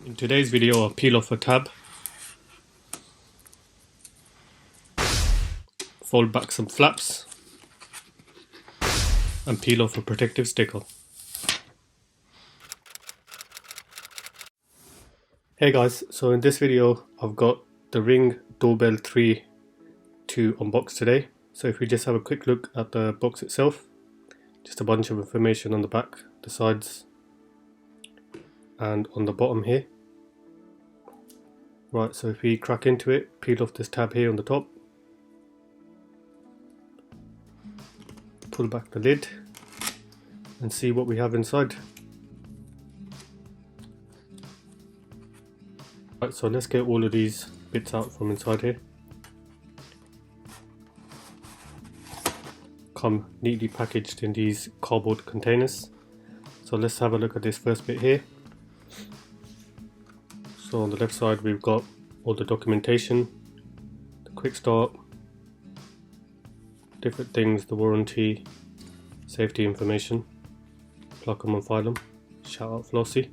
In today's video, I'll peel off a tab, fold back some flaps, and peel off a protective sticker. Hey guys, so in this video I've got the Ring Doorbell 3 to unbox today. So if we just have a quick look at the box itself, just a bunch of information on the back, the sides, and on the bottom here. Right, so if we crack into it, peel off this tab here on the top, pull back the lid and see what we have inside. Right, so let's get all of these bits out from inside here. Come neatly packaged in these cardboard containers. So let's have a look at this first bit here. So on the left side we've got all the documentation, the quick start, different things, the warranty, safety information, plug them and file them, shout out Flossie.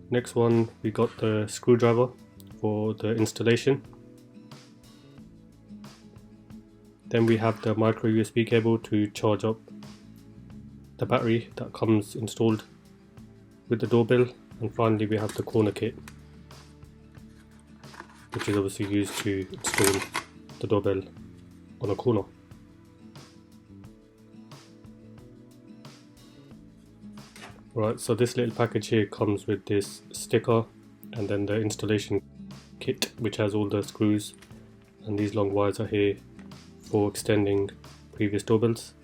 Next one, we got the screwdriver for the installation. Then we have the micro USB cable to charge up the battery that comes installed with the doorbell. And finally we have the corner kit, which is obviously used to install the doorbell on a corner. Right, so this little package here comes with this sticker and then the installation kit, which has all the screws, and these long wires are here for extending previous doorbells.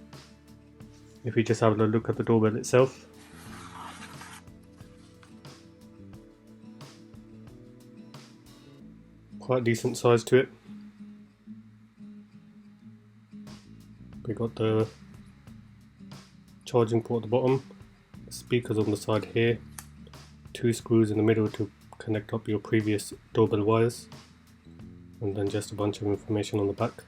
If we just have a look at the doorbell itself, quite decent size to it. We got the charging port at the bottom, speakers on the side here, two screws in the middle to connect up your previous doorbell wires, and then just a bunch of information on the back.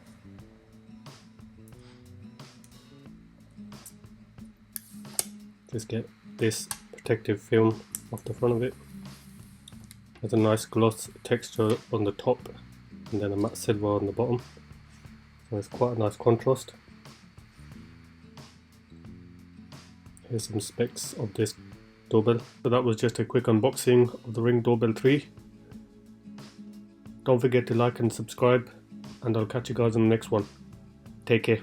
Just get this protective film off the front of it. There's a nice gloss texture on the top and then a matte silver on the bottom, so it's quite a nice contrast. Here's some specs of this doorbell. So that was just a quick unboxing of the Ring Doorbell 3. Don't forget to like and subscribe, and I'll catch you guys in the next one. Take care.